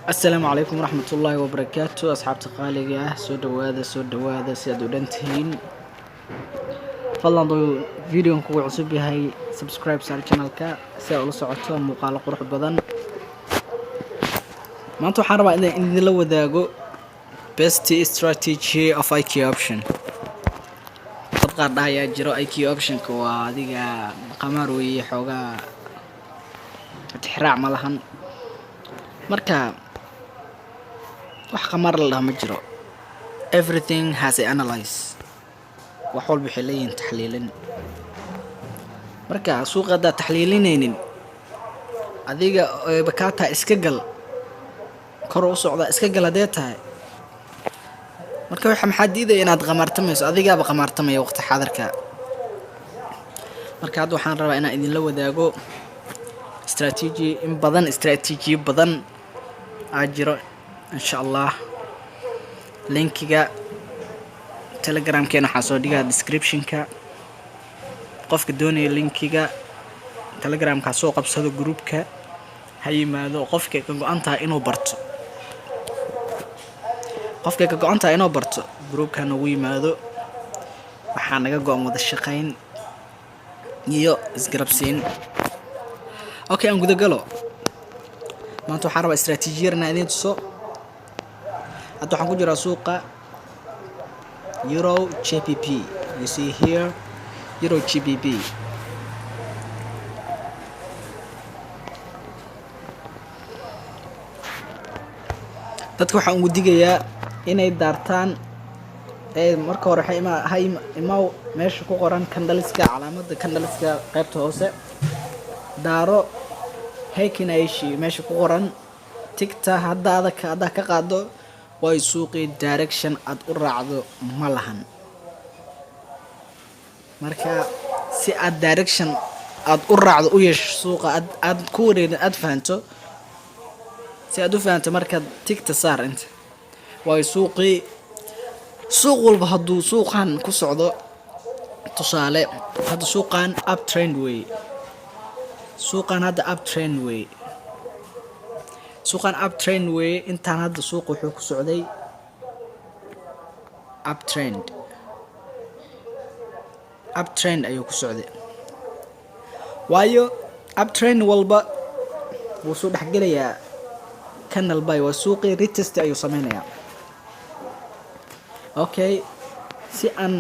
السلام عليكم ورحمة الله وبركاته أصحاب تقاليقة سود هذا سيادو دنتين فضلا دو فيديو كو عصب هاي سبسكرايب سار channelka si aad ula socoto muuqaalo qurux badan maanta waxaan rabaa in idin la wadaago best strategy of IQ option dad qaar dhahayaa jiro IQ option ka waa adiga qamaar weeye xoogaa tixraac ma lahan marka wax qamaar la dhaha ma jiro everything has a analyze wax walba waxay leeyihiin taxliilin marka suuqa haddaad taxliilinaynin adiga bakaata iska gal kor u socda iska gal hadee tahay marka waxa maxaa diidaya inaad qamaartamayso adigaaba qamaartamaya waqti xaadirka marka hadda waxaan rabaa inaan idinla wadaago strategy badan aa jiro insha Allah linkiga telegram keena waxaa soo dhigaa description-ka qofka doonaya linkiga telegram-ka soo qabsado groupka ha yimaado qofka ka go'an tahay inuu barto groupka nagu yimaado waxaa naga go'an wada shaqayn iyo isgarabsiin okay aan guda galo maanta waxaan rabaa istaraatiijiyadna idin tuso hadda waxaan ku jiraa suuqa Euro GBP. You see here Euro GBP. dadka waxaan ugu digayaa inay daartaan marka hore imaw meesha ku qoran candlestick calaamada candlestick qaybta hoose daaro heekinayshi meesha ku qoran tigta hadda ka qaado way suuqii direction aad u raacdo ma lahan marka si aad direction aad u raacdo u yeesho suuqa aad ku wareerin aad fahanto si aad u fahanto marka tigta saar inta way suuqii suuq walba hadduu suuqan ku socdo tusaale hadda suuqan uptrend way suuqan hadda uptrend way suuqan uptrend way intaan hadda suuq wuxuu ku socday uptrend ayuu ku socday waayo uptrend walba wuu soo dhaxgelayaa canal buy waa suuqii retest ayuu sameynayaa okay si aan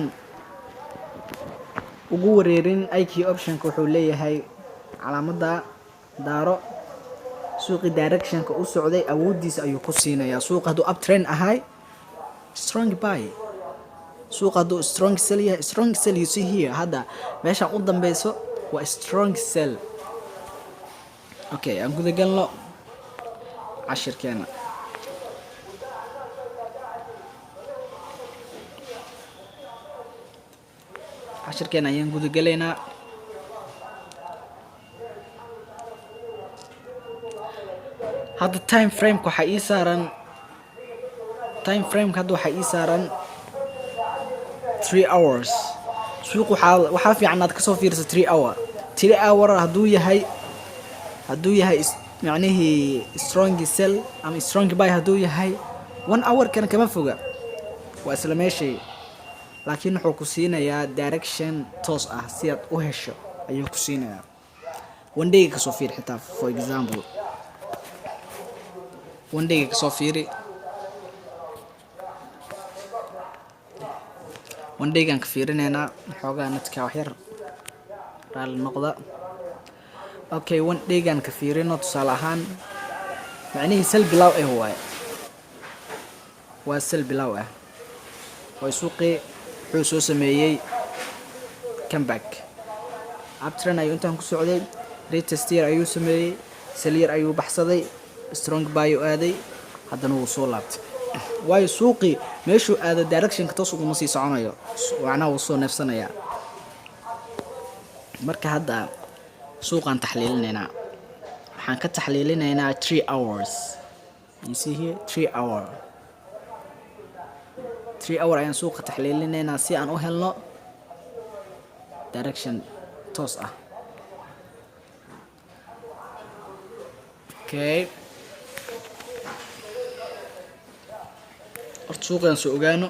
ugu wareerin IQ option-ka wuxuu leeyahay calaamada daaro suuqi direction-ka u socday awoodiisa ayuu ku siinayaa suuq haduu uptrend ahay strong buy suuq haduu strong sell yahay strong sell you see here hadda meesha u dambayso waa strong sell okay aan guda galno cashirkeena ayaan guda galaynaa hadda time frame waxa ii saaran 3 hours suuq waxa fiican aad ka soo fiirso 3 hour haduu yahay macnaheedu strong sell ama strong buy haduu yahay 1 hour kan kama foga waa isla meeshay laakiin wuxuu ku siinayaa direction toos ah si aad u hesho ayuu ku siinayaa one day ka soo fiir xitaa for example one day ka soo fiiri one day kan ka fiirinayna xoogaa nadka wax yar raali noqda okay one day kan ka fiirino tusaale ahaan macnaheedu sell bilow waa sell bilow way suuqii wuxuu soo sameeyay comeback uptrend ayuu intaan ku socday retest year ayuu sameeyay sell year ayuu baxsaday strong buy aaday haddana wuu soo laabtay waayo suuqii meeshuu aado direction-ka toos uguma sii soconayo macnaha wuu soo neefsanayaa marka hadda suuqan taxliilinaynaa waxaan ka taxliilinaynaa 3 hours you see here 3 hour ayaan suuqa taxliilinaynaa si aan u helno direction toos ah okay horta suuqan soo ogaano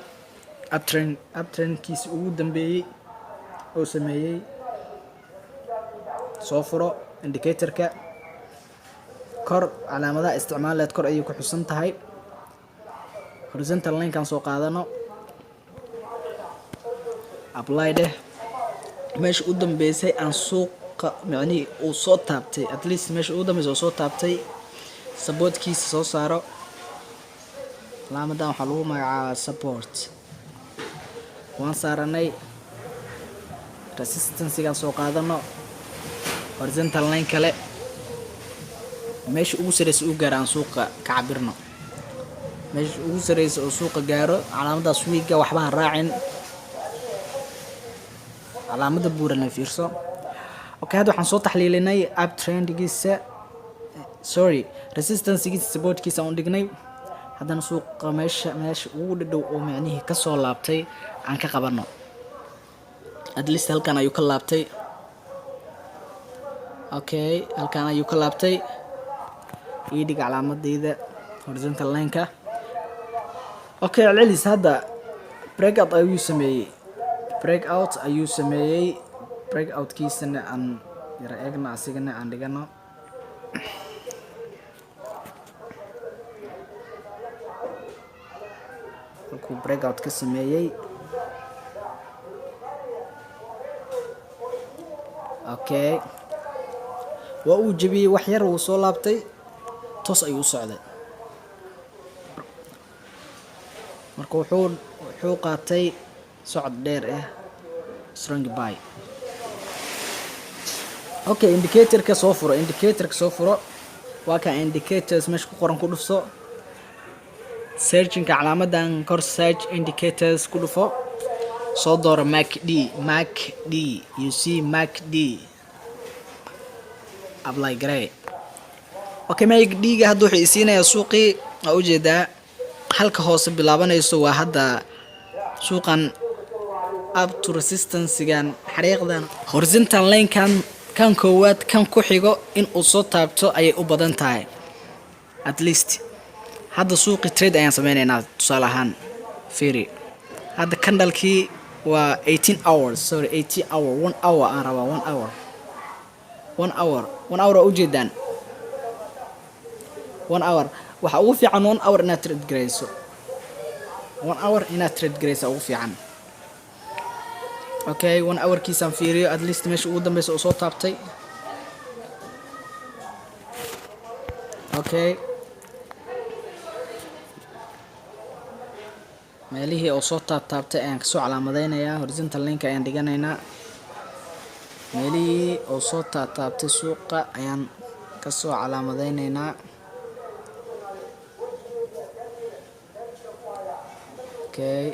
uptrendkiisa ugu dambeeyay oo sameeyay soo furo indicatorka kor calaamadaha isticmaaleed kor ayay ku xusan tahay horizontal line kan soo qaadano apply deh meesha u dambeysay aan suuqa macni uu soo taabtay at least meesha u dambeysay oo soo taabtay supportkiisa soo saaro calaamadan waxaa lagu magacaabaa support waan saaranay resistance-ga soo qaadano horizontal line kale meesha ugu sareysa uu gaaraan suuqa ka cabirno meesha ugu sareysa oo suuqa gaaro calaamadaas wiiga waxba ha raacin calaamada buuran fiirso okay hadda waxaan soo taxliilinay uptrendgiisa resistance-giisa supportkiisa aan dhignay haddana suuqa meesha ugu dhadhow oo macnihi ka soo laabtay aan ka qabano at least halkan ayuu ka laabtay okay halkan ayuu ka laabtay ii dhig calaamadeyda horizontal line-ka okay celcelis hadda breakout ayuu sameeyey breakout-kiisana aan yara eegno asigana aan dhigano halkuu breakout ka sameeyey okay waa uu jebiyey wax yar wuu soo laabtay toos ayuu u socday marka wuxuu qaatay socod dheer strong buy okay indicatorka soo furo waa ka indicators meesha ku qoran ku dhufso searching calaamadan kor search indicators ku dhufo soo dooro MACD you see MACD apply gray okay MACD-ga hadda wuxuu isiinayaa suuqii oo ujeedaa halka hoose bilaabanayso waa hadda suuqan up to resistance-gan xariiqdan horizontal line kan koowaad kan ku xigo in uu soo taabto ayay u badan tahay at least hadda suuqi trade ayaan sameynaynaa tusaale ahaan fiiri hadda candlekii waa 18 hours 1 hour aan rabaa 1 hour oo ujeedaan 1 hour waxa ugu fiican 1 hour inaad trade gareyso 1 hour inaad trade gareyso ugu fiican okay 1 hour kiisaan fiiriyo at least meesha ugu dambeysa oo soo taabtay okay meelihii oo soo taabtay ayaan kasoo calaamadeynayaa horizontal line-ka ayaan dhiganaynaa meelihii oo soo taabtay suuqa ayaan kasoo calaamadeynaynaa okay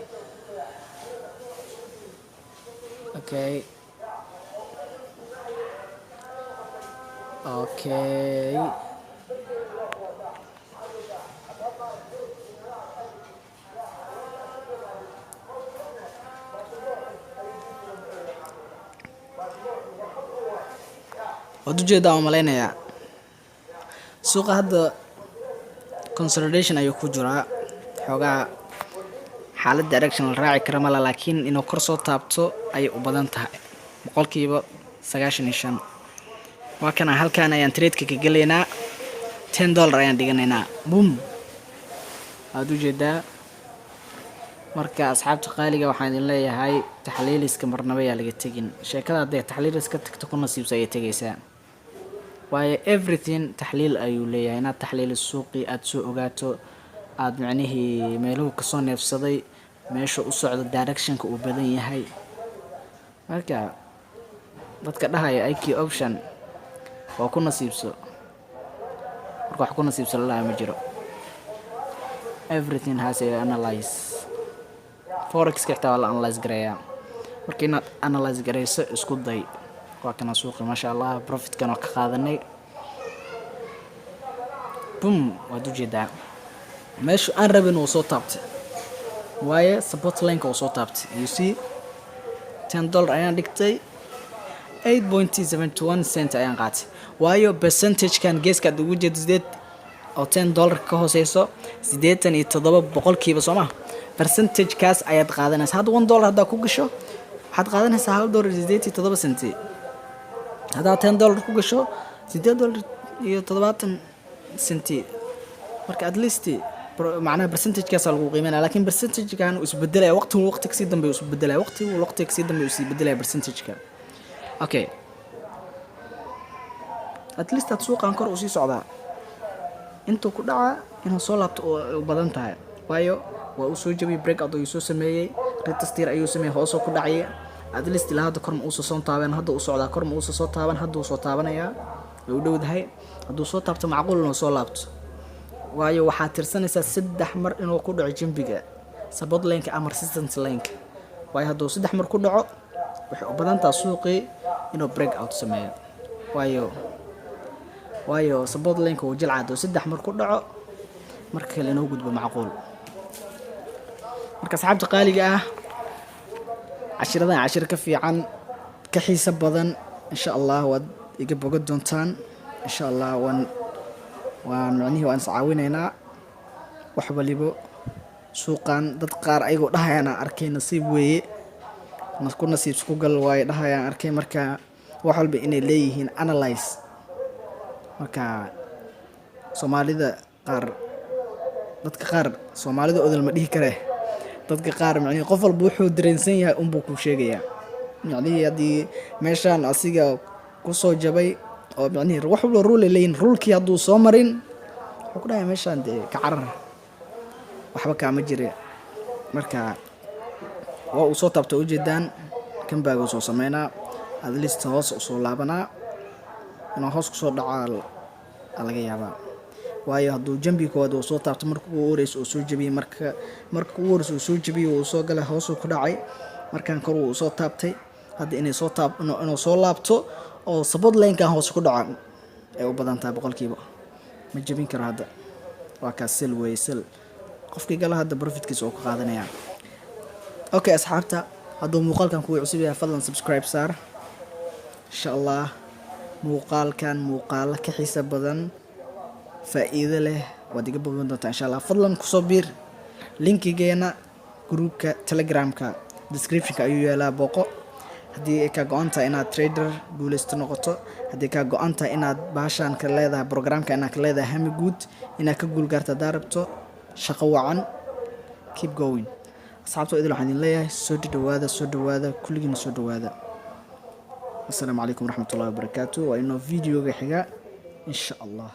waad ujeedaa oo maleynayaa suuqa hadda consolidation ayuu ku jiraa xoogaa xaalad direction la raaci kara mala laakiin inuu kor soo taabto ayay u badan tahay 95% waa kana halkan ayaan trade-ka ka galeynaa $10 ayaan dhiganaynaa boom waad ujeedaa marka asxaabta qaaliga waxaan idin leeyahay taxliiliska marnaba yaa laga tegin sheekada hadday taxliiliska tagto ku nasiibso ayay tegaysaa waayo everything taxliil ayuu leeyahay inaad taxliilis suuqii aad soo ogaato aad macnihii meeluhu kasoo neefsaday meesha u socdo directionka uu badan yahay marka dadka dhahaya IQ option waa ku nasiibso marka wax ku nasiibso lalaha ma jiro everything has a analyze forex-ka xitaa waa la analyze gareeyaa marka inaad analyze gareyso isku day waa kana suuqi maasha allah profit-kan oo ka qaadanay boom waad ujeedaa meesha aan rabin uu soo taabtay waaye support line-ka uu soo taabtay you see $10 ayaan dhigtay 8.71 cent ayaan qaatay waayo percentage-kan geeska ugu jeed $8 oo $10 ka hooseyso 87% soo ma percentage kaas ayaad qaadanaysaa. Hadda $1 haddaa ku gasho waxaad qaadanaysaa $1.87 haddaa $10 ku gasho $8.70 marka at least معناها برسنتج كاس lagu qiimeynaa laakiin percentage-kan uu isbedelaya waqti kasii dambeeyo uu isbedelaya waqti kasii dambeeyo uu isbedelaya percentage-ka. Okay, at least aad suuqan kor u sii socdaa intuu ku dhaca inuu soo laabto oo badan tahay waayo waa uu soo jabiyay breakout oo soo sameeyay retest ayuu sameeyay hoos oo ku dhacay at least ilaa hadda kor ma uu soo taaban hadda uu socdaa kor ma uu soo taaban hadda uu soo taabanaya way u dhowdahay hadduu soo taabto macquul inuu soo laabto waayo waxaad tirsanaysaa 3 mar inuu ku dhaco jimbiga support line-ka ama resistance line-ka waayo hadduu 3 mar ku dhaco waxay u badan tahay suuqii inuu breakout sameeyo waayo support line-ka uu jilcado 3 mar ku dhaco marka kale inuu gudbo macquul. marka asxaabta qaaliga ah cashiradan cashir ka fiican ka xiisa badan insha Allah waad iga bogan doontaan insha Allah waan caawinaynaa wax waliba suuqan dad qaar ayagoo dhahayana arkay nasiib weeye ku nasiib isku gal way dhahayaan arkay marka wax walba inay leeyihiin analyze marka Soomaalida qaar dadka qaar Soomaalida odol ma dhihi kare dadka qaar macni qof walba wuxuu dareensan yahay buu ku sheegayaa macni hadii meeshan asiga ku soo jabay oo macni wax walba rule leeyin rulkii haduu soo marin wuxuu ku dhahay meeshan ka carar waxba kaama jire marka waa uu soo taabto ujeedaan kan baa uu soo sameynaa at least hoos u soo laabanaa inuu hoos ku soo dhaca laga yaabaa waayo hadduu jambi kood uu soo taabto markuu uu horeys uu soo jabiyay markuu uu horeys uu soo jabiyay uu soo galay hoos ku dhacay markaan kor uu soo taabtay hadda inay soo inuu soo laabto oo support line-kan hoos ku dhaca ay u badan tahay boqolkiiba ma jabin karo hadda waa ka sell qofkii gala hadda profitkiisa oo ka qaadanaya. Okay asxaabta hadduu muuqaalkan ku cusub yahay fadlan subscribe saar insha Allah muuqaalkan muuqaal ka xiisa badan faa'iido leh waad iga bogan doontaa insha Allah fadlan ku soo biir linkigeena groupka Telegramka description-ka ayuu yaalaa booqo haddii ay ka go'an tahay inaad trader guuleysto noqoto haddii ka go'an tahay inaad baashan ka leedahay programka inaad ka leedahay hami guud inaad ka guulgaarto daarabto shaqo wacan keep going asxaabta idil waxaan idin leeyahay soo dhawaada kulligiina soo dhawaada. Assalaamu calaykum waraxmatullaahi wabarakaatuh waa inoo videoga xiga insha Allah.